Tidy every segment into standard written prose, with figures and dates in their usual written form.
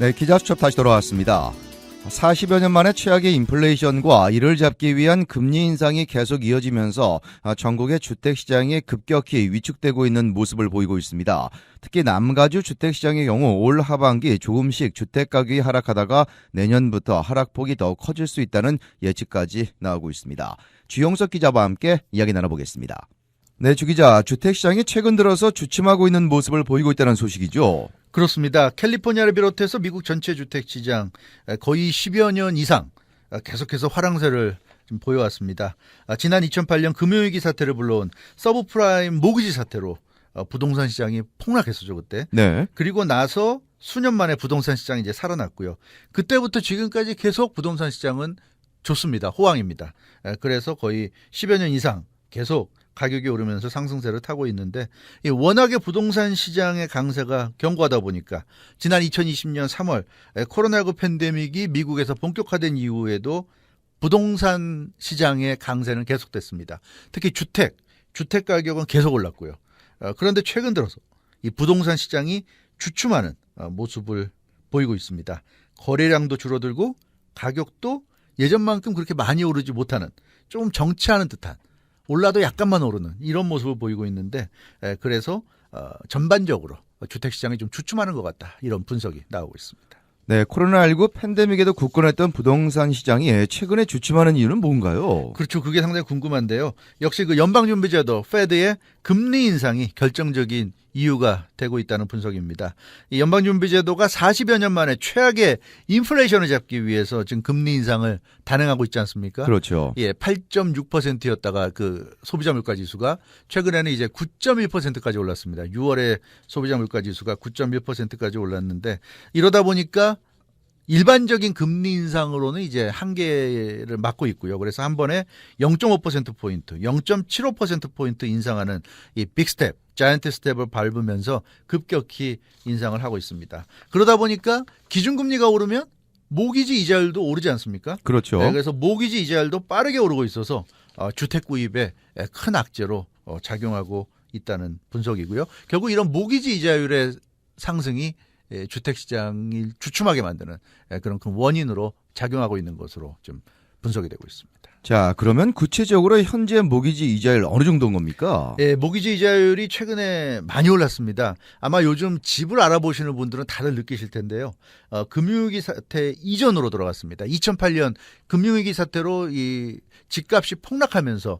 네, 기자수첩 다시 돌아왔습니다. 40여 년 만에 최악의 인플레이션과 이를 잡기 위한 금리 인상이 계속 이어지면서 전국의 주택시장이 급격히 위축되고 있는 모습을 보이고 있습니다. 특히 남가주 주택시장의 경우 올 하반기 조금씩 주택가격이 하락하다가 내년부터 하락폭이 더 커질 수 있다는 예측까지 나오고 있습니다. 주영석 기자와 함께 이야기 나눠보겠습니다. 네, 주 기자, 주택시장이 최근 들어서 주춤하고 있는 모습을 보이고 있다는 소식이죠. 그렇습니다. 캘리포니아를 비롯해서 미국 전체 주택시장 거의 10여 년 이상 계속해서 화랑세를 좀 보여왔습니다. 지난 2008년 금융위기 사태를 불러온 서브프라임 모기지 사태로 부동산 시장이 폭락했었죠, 그때. 네. 그리고 나서 수년 만에 부동산 시장이 이제 살아났고요. 그때부터 지금까지 계속 부동산 시장은 좋습니다. 호황입니다. 그래서 거의 10여 년 이상 계속 가격이 오르면서 상승세를 타고 있는데 워낙에 부동산 시장의 강세가 견고하다 보니까 지난 2020년 3월 코로나19 팬데믹이 미국에서 본격화된 이후에도 부동산 시장의 강세는 계속됐습니다. 특히 주택 가격은 계속 올랐고요. 그런데 최근 들어서 이 부동산 시장이 주춤하는 모습을 보이고 있습니다. 거래량도 줄어들고 가격도 예전만큼 그렇게 많이 오르지 못하는 좀 정체하는 듯한 올라도 약간만 오르는 이런 모습을 보이고 있는데 그래서 전반적으로 주택시장이 좀 주춤하는 것 같다 이런 분석이 나오고 있습니다. 네, 코로나19 팬데믹에도 굳건했던 부동산 시장이 최근에 주춤하는 이유는 뭔가요? 그렇죠. 그게 상당히 궁금한데요. 역시 그 연방준비제도 페드의 금리 인상이 결정적인 이유가 되고 있다는 분석입니다. 이 연방준비제도가 40여 년 만에 최악의 인플레이션을 잡기 위해서 지금 금리 인상을 단행하고 있지 않습니까? 그렇죠. 예, 8.6%였다가 그 소비자 물가 지수가 최근에는 이제 9.1%까지 올랐습니다. 6월에 소비자 물가 지수가 9.1%까지 올랐는데 이러다 보니까 일반적인 금리 인상으로는 이제 한계를 맞고 있고요. 그래서 한 번에 0.5%포인트, 0.75%포인트 인상하는 이 빅스텝, 자이언트 스텝을 밟으면서 급격히 인상을 하고 있습니다. 그러다 보니까 기준금리가 오르면 모기지 이자율도 오르지 않습니까? 그렇죠. 네, 그래서 모기지 이자율도 빠르게 오르고 있어서 주택 구입에 큰 악재로 작용하고 있다는 분석이고요. 결국 이런 모기지 이자율의 상승이 주택시장이 주춤하게 만드는 그런 큰 원인으로 작용하고 있는 것으로 좀 분석이 되고 있습니다. 자, 그러면 구체적으로 현재 모기지 이자율 어느 정도인 겁니까? 예, 모기지 이자율이 최근에 많이 올랐습니다. 아마 요즘 집을 알아보시는 분들은 다들 느끼실 텐데요. 금융위기 사태 이전으로 돌아갔습니다. 2008년 금융위기 사태로 이 집값이 폭락하면서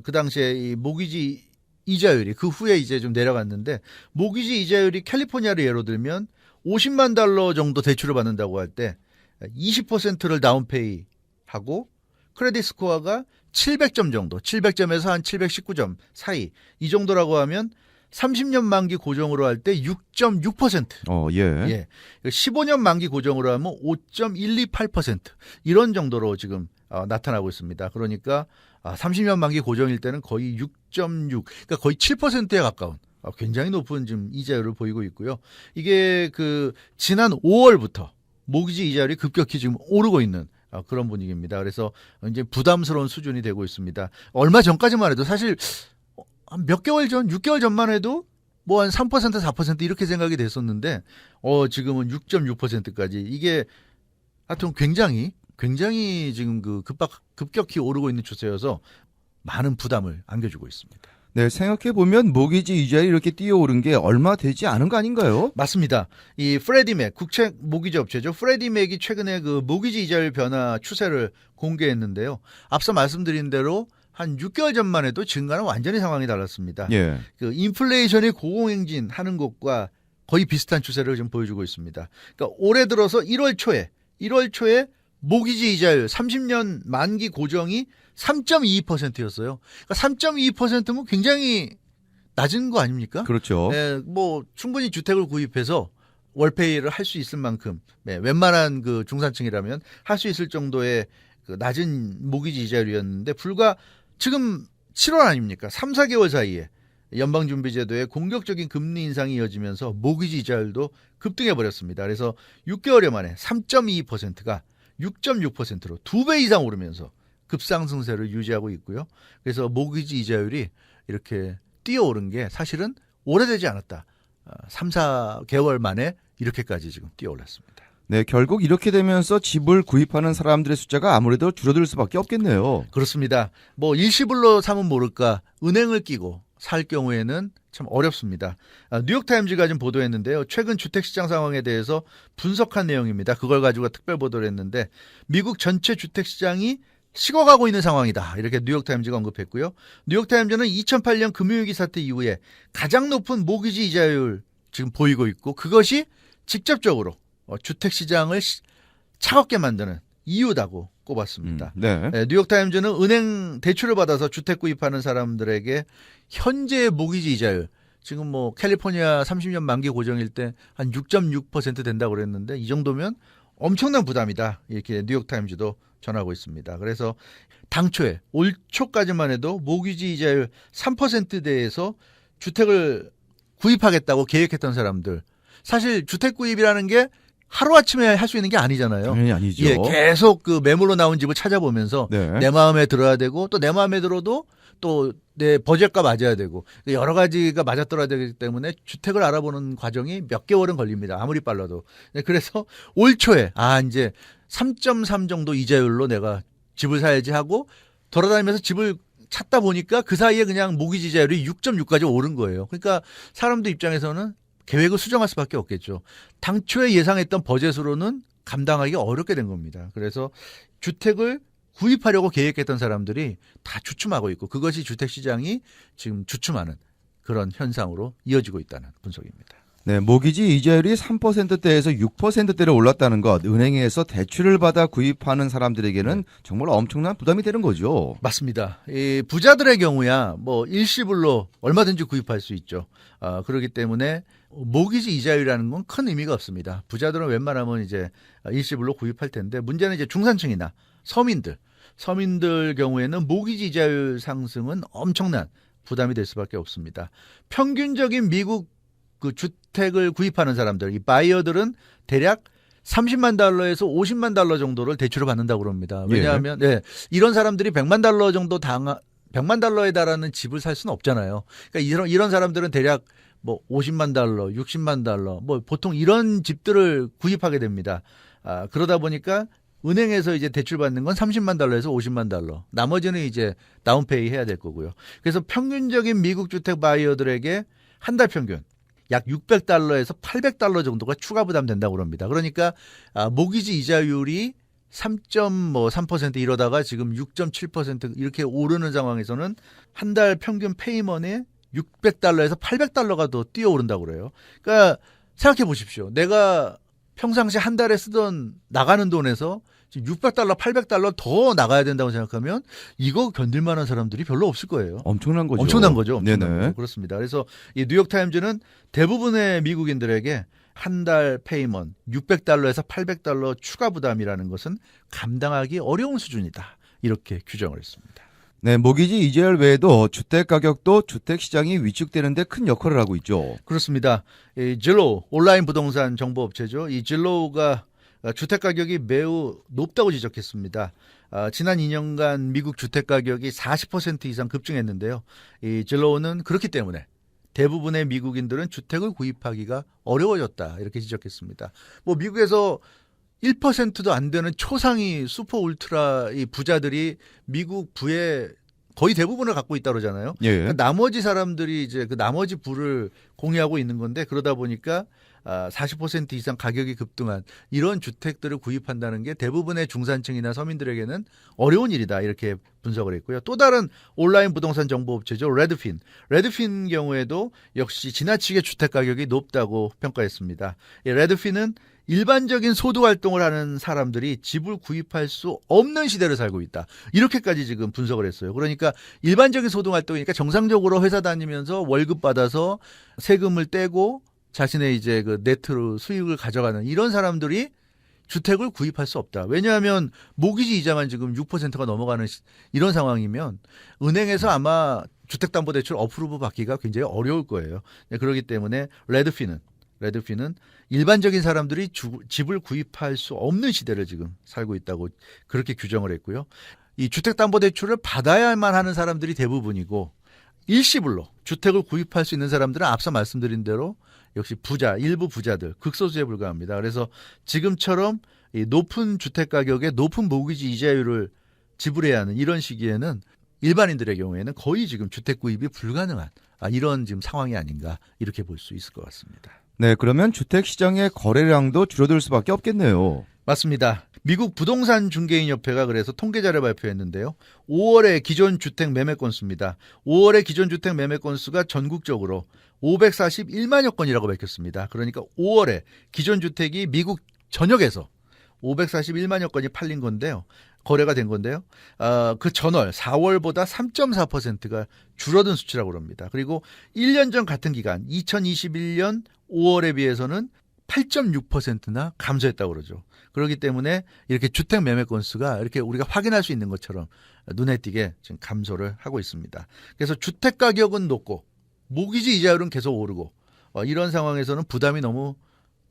그 당시에 이 모기지 이자율이 그 후에 이제 좀 내려갔는데 모기지 이자율이 캘리포니아를 예로 들면 $50만 정도 대출을 받는다고 할 때 20%를 다운페이 하고 크레딧 스코어가 700점 정도, 700점에서 한 719점 사이 이 정도라고 하면 30년 만기 고정으로 할 때 6.6%. 예. 15년 만기 고정으로 하면 5.128% 이런 정도로 지금 나타나고 있습니다. 그러니까 30년 만기 고정일 때는 거의 6.6, 그러니까 거의 7%에 가까운 굉장히 높은 지금 이자율을 보이고 있고요. 이게 그 지난 5월부터 모기지 이자율이 급격히 지금 오르고 있는 그런 분위기입니다. 그래서 이제 부담스러운 수준이 되고 있습니다. 얼마 전까지만 해도 사실 몇 개월 전, 6개월 전만 해도 뭐 한 3%, 4% 이렇게 생각이 됐었는데 지금은 6.6%까지 이게 하여튼 굉장히 지금 그 급격히 오르고 있는 추세여서 많은 부담을 안겨주고 있습니다. 네, 생각해보면 모기지 이자율이 이렇게 뛰어오른 게 얼마 되지 않은 거 아닌가요? 맞습니다. 이 프레디맥, 국책 모기지 업체죠. 프레디맥이 최근에 그 모기지 이자율 변화 추세를 공개했는데요. 앞서 말씀드린 대로 한 6개월 전만 해도 지금과는 완전히 상황이 달랐습니다. 예. 그 인플레이션이 고공행진하는 것과 거의 비슷한 추세를 좀 보여주고 있습니다. 그러니까 올해 들어서 1월 초에 모기지 이자율 30년 만기 고정이 3.22%였어요. 그러니까 3.22%면 굉장히 낮은 거 아닙니까? 그렇죠. 뭐 충분히 주택을 구입해서 월페이를 할 수 있을 만큼 웬만한 그 중산층이라면 할 수 있을 정도의 그 낮은 모기지 이자율이었는데 불과 지금 7월 아닙니까? 3, 4개월 사이에 연방준비제도의 공격적인 금리 인상이 이어지면서 모기지 이자율도 급등해 버렸습니다. 그래서 6개월여 만에 3.22%가 6.6%로 2배 이상 오르면서 급상승세를 유지하고 있고요. 그래서 모기지 이자율이 이렇게 뛰어오른 게 사실은 오래되지 않았다. 3, 4개월 만에 이렇게까지 지금 뛰어올랐습니다. 네, 결국 이렇게 되면서 집을 구입하는 사람들의 숫자가 아무래도 줄어들 수밖에 없겠네요. 그렇습니다. 뭐 일시불로 사면 모를까 은행을 끼고 살 경우에는 참 어렵습니다. 뉴욕타임즈가 좀 보도했는데요. 최근 주택시장 상황에 대해서 분석한 내용입니다. 그걸 가지고 특별 보도를 했는데 미국 전체 주택시장이 식어가고 있는 상황이다. 이렇게 뉴욕타임즈가 언급했고요. 뉴욕타임즈는 2008년 금융위기 사태 이후에 가장 높은 모기지 이자율 지금 보이고 있고 그것이 직접적으로 주택시장을 차갑게 만드는 이유다고 꼽았습니다. 네. 뉴욕타임즈는 은행 대출을 받아서 주택 구입하는 사람들에게 현재 모기지 이자율 지금 뭐 캘리포니아 30년 만기 고정일 때 한 6.6% 된다고 그랬는데 이 정도면 엄청난 부담이다. 이렇게 뉴욕타임즈도 전하고 있습니다. 그래서 당초에 올 초까지만 해도 모기지 이자율 3%대에서 주택을 구입하겠다고 계획했던 사람들 사실 주택 구입이라는 게 하루아침에 할 수 있는 게 아니잖아요. 당연히 아니죠. 예, 계속 그 매물로 나온 집을 찾아보면서 네. 내 마음에 들어야 되고 또 내 마음에 들어도 또 내 버젯과 맞아야 되고 여러 가지가 맞아떨어야 되기 때문에 주택을 알아보는 과정이 몇 개월은 걸립니다. 아무리 빨라도. 네, 그래서 올 초에 이제 3.3 정도 이자율로 내가 집을 사야지 하고 돌아다니면서 집을 찾다 보니까 그 사이에 그냥 모기지 이자율이 6.6까지 오른 거예요. 그러니까 사람들 입장에서는 계획을 수정할 수밖에 없겠죠. 당초에 예상했던 버젯으로는 감당하기 어렵게 된 겁니다. 그래서 주택을 구입하려고 계획했던 사람들이 다 주춤하고 있고 그것이 주택시장이 지금 주춤하는 그런 현상으로 이어지고 있다는 분석입니다. 네, 모기지 이자율이 3%대에서 6%대로 올랐다는 것, 은행에서 대출을 받아 구입하는 사람들에게는 정말 엄청난 부담이 되는 거죠. 맞습니다. 이 부자들의 경우야 뭐 일시불로 얼마든지 구입할 수 있죠. 그렇기 때문에 모기지 이자율이라는 건 큰 의미가 없습니다. 부자들은 웬만하면 이제 일시불로 구입할 텐데 문제는 이제 중산층이나 서민들 경우에는 모기지 이자율 상승은 엄청난 부담이 될 수밖에 없습니다. 평균적인 미국 그 주택을 구입하는 사람들, 이 바이어들은 대략 30만 달러에서 50만 달러 정도를 대출을 받는다고 그럽니다. 왜냐하면 이런 사람들이 100만 달러 정도 100만 달러에 달하는 집을 살 수는 없잖아요. 그러니까 이런 사람들은 대략 뭐 50만 달러, 60만 달러, 뭐 보통 이런 집들을 구입하게 됩니다. 그러다 보니까 은행에서 이제 대출 받는 건 30만 달러에서 50만 달러. 나머지는 이제 다운페이 해야 될 거고요. 그래서 평균적인 미국 주택 바이어들에게 한 달 평균 약 600달러에서 800달러 정도가 추가 부담된다고 합니다. 그러니까 모기지 이자율이 3.3% 이러다가 지금 6.7% 이렇게 오르는 상황에서는 한 달 평균 페이먼에 600달러에서 800달러가 더 뛰어오른다고 그래요. 그러니까 생각해 보십시오. 내가 평상시 한 달에 쓰던 나가는 돈에서 지금 600달러, 800달러 더 나가야 된다고 생각하면 이거 견딜 만한 사람들이 별로 없을 거예요. 엄청난 거죠. 엄청난 거죠. 네네. 그렇습니다. 그래서 이 뉴욕타임즈는 대부분의 미국인들에게 한 달 페이먼 600달러에서 800달러 추가 부담이라는 것은 감당하기 어려운 수준이다. 이렇게 규정을 했습니다. 네, 모기지 이자율 외에도 주택 가격도 주택 시장이 위축되는 데 큰 역할을 하고 있죠. 그렇습니다. 이 질로우 온라인 부동산 정보 업체죠. 이 질로우가 주택 가격이 매우 높다고 지적했습니다. 지난 2년간 미국 주택 가격이 40% 이상 급증했는데요. 이 질로우는 그렇기 때문에 대부분의 미국인들은 주택을 구입하기가 어려워졌다. 이렇게 지적했습니다. 뭐 미국에서 1%도 안 되는 초상위 슈퍼 울트라 이 부자들이 미국 부의 거의 대부분을 갖고 있다고 그러잖아요. 예. 그러니까 나머지 사람들이 이제 그 나머지 부를 공유하고 있는 건데 그러다 보니까 40% 이상 가격이 급등한 이런 주택들을 구입한다는 게 대부분의 중산층이나 서민들에게는 어려운 일이다. 이렇게 분석을 했고요. 또 다른 온라인 부동산 정보 업체죠. 레드핀 경우에도 역시 지나치게 주택 가격이 높다고 평가했습니다. 레드핀은 일반적인 소득 활동을 하는 사람들이 집을 구입할 수 없는 시대를 살고 있다. 이렇게까지 지금 분석을 했어요. 그러니까 일반적인 소득 활동이니까 정상적으로 회사 다니면서 월급 받아서 세금을 떼고 자신의 이제 그 네트로 수익을 가져가는 이런 사람들이 주택을 구입할 수 없다. 왜냐하면 모기지 이자만 지금 6%가 넘어가는 이런 상황이면 은행에서 아마 주택담보대출 어프로브 받기가 굉장히 어려울 거예요. 그렇기 때문에 레드핀은 일반적인 사람들이 집을 구입할 수 없는 시대를 지금 살고 있다고 그렇게 규정을 했고요. 이 주택담보대출을 받아야만 하는 사람들이 대부분이고 일시불로 주택을 구입할 수 있는 사람들은 앞서 말씀드린 대로 역시 부자, 일부 부자들, 극소수에 불과합니다. 그래서 지금처럼 이 높은 주택 가격에 높은 모기지 이자율을 지불해야 하는 이런 시기에는 일반인들의 경우에는 거의 지금 주택 구입이 불가능한 이런 지금 상황이 아닌가 이렇게 볼 수 있을 것 같습니다. 네, 그러면 주택 시장의 거래량도 줄어들 수밖에 없겠네요. 맞습니다. 미국 부동산 중개인 협회가 그래서 통계자를 발표했는데요. 5월의 기존 주택 매매 건수입니다. 5월의 기존 주택 매매 건수가 전국적으로 541만여 건이라고 밝혔습니다. 그러니까 5월에 기존 주택이 미국 전역에서 541만여 건이 팔린 건데요. 거래가 된 건데요. 그 전월 4월보다 3.4%가 줄어든 수치라고 합니다. 그리고 1년 전 같은 기간 2021년 5월에 비해서는 8.6%나 감소했다고 그러죠. 그렇기 때문에 이렇게 주택 매매 건수가 이렇게 우리가 확인할 수 있는 것처럼 눈에 띄게 지금 감소를 하고 있습니다. 그래서 주택 가격은 높고 모기지 이자율은 계속 오르고 이런 상황에서는 부담이 너무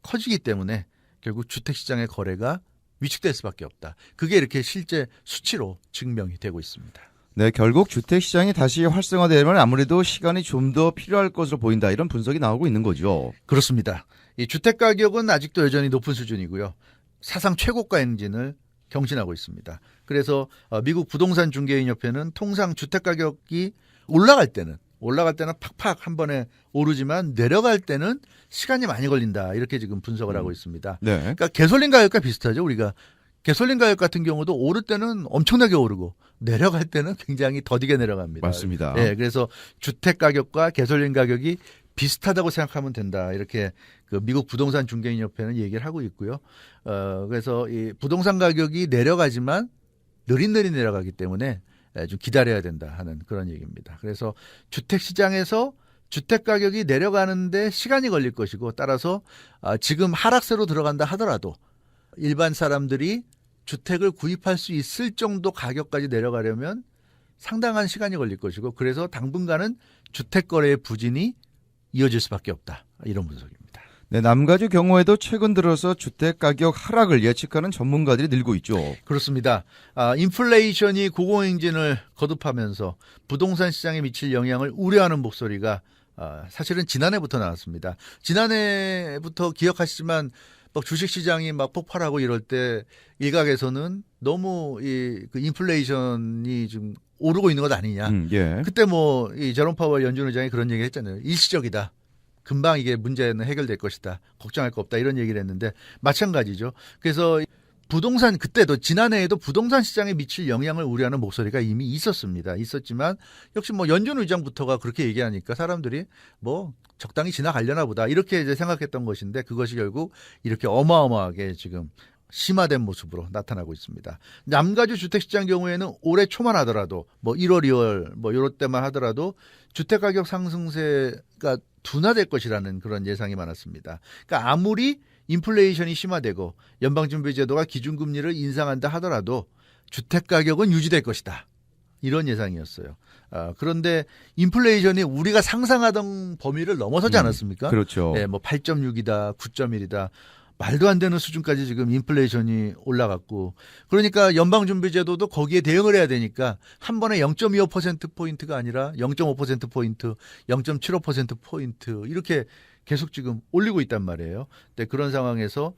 커지기 때문에 결국 주택 시장의 거래가 위축될 수밖에 없다. 그게 이렇게 실제 수치로 증명이 되고 있습니다. 네, 결국 주택 시장이 다시 활성화되려면 아무래도 시간이 좀 더 필요할 것으로 보인다. 이런 분석이 나오고 있는 거죠. 그렇습니다. 이 주택 가격은 아직도 여전히 높은 수준이고요. 사상 최고가 행진을 경신하고 있습니다. 그래서 미국 부동산 중개인 협회는 통상 주택 가격이 올라갈 때는 팍팍 한 번에 오르지만 내려갈 때는 시간이 많이 걸린다. 이렇게 지금 분석을 하고 있습니다. 네. 그러니까 가솔린 가격과 비슷하죠. 우리가 가솔린 가격 같은 경우도 오를 때는 엄청나게 오르고 내려갈 때는 굉장히 더디게 내려갑니다. 맞습니다. 네, 그래서 주택 가격과 가솔린 가격이 비슷하다고 생각하면 된다. 이렇게 그 미국 부동산 중개인 협회는 얘기를 하고 있고요. 그래서 이 부동산 가격이 내려가지만 느릿느릿 내려가기 때문에 좀 기다려야 된다 하는 그런 얘기입니다. 그래서 주택 시장에서 주택 가격이 내려가는데 시간이 걸릴 것이고 따라서 지금 하락세로 들어간다 하더라도 일반 사람들이 주택을 구입할 수 있을 정도 가격까지 내려가려면 상당한 시간이 걸릴 것이고 그래서 당분간은 주택 거래의 부진이 이어질 수밖에 없다. 이런 분석입니다. 네, 남가주 경우에도 최근 들어서 주택 가격 하락을 예측하는 전문가들이 늘고 있죠. 그렇습니다. 인플레이션이 고공행진을 거듭하면서 부동산 시장에 미칠 영향을 우려하는 목소리가 사실은 지난해부터 나왔습니다. 지난해부터 기억하시지만 막 주식시장이 막 폭발하고 이럴 때 일각에서는 너무 그 인플레이션이 좀 오르고 있는 것 아니냐. 예. 그때 뭐 이 제롬 파월 연준 의장이 그런 얘기 했잖아요. 일시적이다. 금방 이게 문제는 해결될 것이다. 걱정할 거 없다. 이런 얘기를 했는데 마찬가지죠. 그래서 부동산 그때도 지난해에도 부동산 시장에 미칠 영향을 우려하는 목소리가 이미 있었습니다. 있었지만 역시 뭐 연준 의장부터가 그렇게 얘기하니까 사람들이 뭐 적당히 지나가려나 보다 이렇게 이제 생각했던 것인데 그것이 결국 이렇게 어마어마하게 지금 심화된 모습으로 나타나고 있습니다. 남가주 주택시장 경우에는 올해 초만 하더라도 뭐 1월, 2월 뭐 이럴 때만 하더라도 주택가격 상승세가 둔화될 것이라는 그런 예상이 많았습니다. 그러니까 아무리 인플레이션이 심화되고 연방준비제도가 기준금리를 인상한다 하더라도 주택가격은 유지될 것이다. 이런 예상이었어요. 그런데 인플레이션이 우리가 상상하던 범위를 넘어서지 않았습니까? 그렇죠. 네, 뭐 8.6이다, 9.1이다. 말도 안 되는 수준까지 지금 인플레이션이 올라갔고 그러니까 연방준비제도도 거기에 대응을 해야 되니까 한 번에 0.25%포인트가 아니라 0.5%포인트, 0.75%포인트 이렇게 계속 지금 올리고 있단 말이에요. 근데 그런 상황에서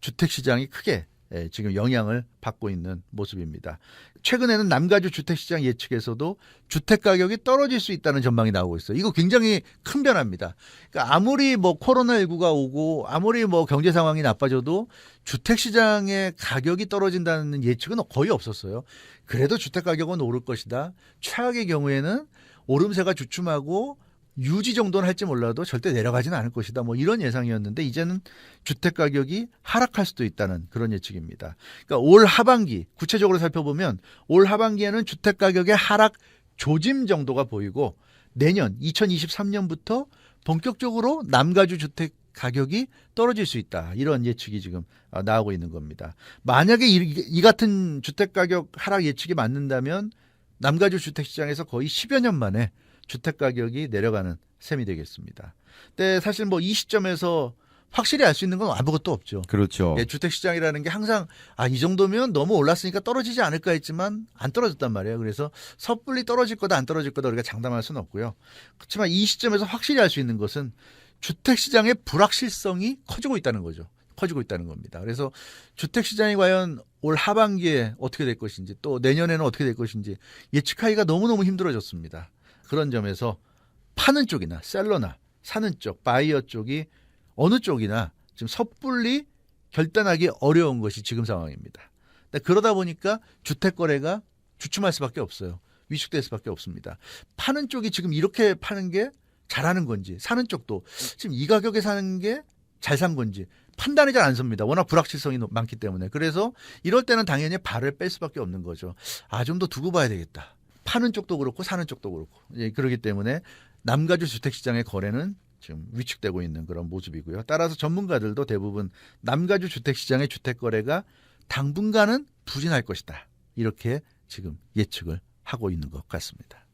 주택시장이 크게 지금 영향을 받고 있는 모습입니다. 최근에는 남가주 주택시장 예측에서도 주택가격이 떨어질 수 있다는 전망이 나오고 있어요. 이거 굉장히 큰 변화입니다. 그러니까 아무리 뭐 코로나19가 오고 아무리 뭐 경제 상황이 나빠져도 주택시장의 가격이 떨어진다는 예측은 거의 없었어요. 그래도 주택가격은 오를 것이다. 최악의 경우에는 오름세가 주춤하고 유지 정도는 할지 몰라도 절대 내려가지는 않을 것이다. 뭐 이런 예상이었는데 이제는 주택 가격이 하락할 수도 있다는 그런 예측입니다. 그러니까 올 하반기 구체적으로 살펴보면 올 하반기에는 주택 가격의 하락 조짐 정도가 보이고 내년 2023년부터 본격적으로 남가주 주택 가격이 떨어질 수 있다. 이런 예측이 지금 나오고 있는 겁니다. 만약에 이 같은 주택 가격 하락 예측이 맞는다면 남가주 주택 시장에서 거의 10여 년 만에 주택 가격이 내려가는 셈이 되겠습니다. 근데 사실 뭐 이 시점에서 확실히 알 수 있는 건 아무것도 없죠. 그렇죠. 예, 주택시장이라는 게 항상 이 정도면 너무 올랐으니까 떨어지지 않을까 했지만 안 떨어졌단 말이에요. 그래서 섣불리 떨어질 거다 안 떨어질 거다 우리가 장담할 수는 없고요. 그렇지만 이 시점에서 확실히 알 수 있는 것은 주택시장의 불확실성이 커지고 있다는 거죠. 커지고 있다는 겁니다. 그래서 주택시장이 과연 올 하반기에 어떻게 될 것인지 또 내년에는 어떻게 될 것인지 예측하기가 너무너무 힘들어졌습니다. 그런 점에서 파는 쪽이나 셀러나 사는 쪽, 바이어 쪽이 어느 쪽이나 지금 섣불리 결단하기 어려운 것이 지금 상황입니다. 그러다 보니까 주택 거래가 주춤할 수밖에 없어요. 위축될 수밖에 없습니다. 파는 쪽이 지금 이렇게 파는 게 잘하는 건지 사는 쪽도 지금 이 가격에 사는 게 잘 산 건지 판단이 잘 안 섭니다. 워낙 불확실성이 많기 때문에. 그래서 이럴 때는 당연히 발을 뺄 수밖에 없는 거죠. 좀 더 두고 봐야 되겠다. 파는 쪽도 그렇고 사는 쪽도 그렇고. 예, 그렇기 때문에 남가주 주택시장의 거래는 지금 위축되고 있는 그런 모습이고요. 따라서 전문가들도 대부분 남가주 주택시장의 주택거래가 당분간은 부진할 것이다. 이렇게 지금 예측을 하고 있는 것 같습니다.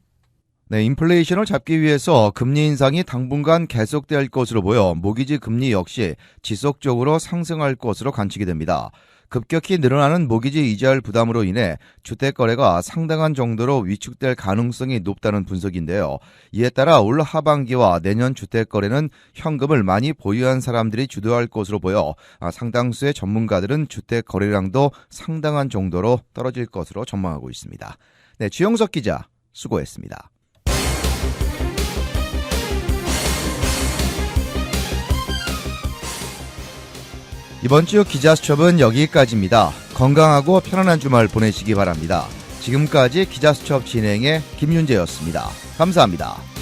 네, 인플레이션을 잡기 위해서 금리 인상이 당분간 계속될 것으로 보여 모기지 금리 역시 지속적으로 상승할 것으로 관측이 됩니다. 급격히 늘어나는 모기지 이자율 부담으로 인해 주택 거래가 상당한 정도로 위축될 가능성이 높다는 분석인데요. 이에 따라 올 하반기와 내년 주택 거래는 현금을 많이 보유한 사람들이 주도할 것으로 보여 상당수의 전문가들은 주택 거래량도 상당한 정도로 떨어질 것으로 전망하고 있습니다. 네, 주영석 기자 수고했습니다. 이번 주 기자수첩은 여기까지입니다. 건강하고 편안한 주말 보내시기 바랍니다. 지금까지 기자수첩 진행의 김윤재였습니다. 감사합니다.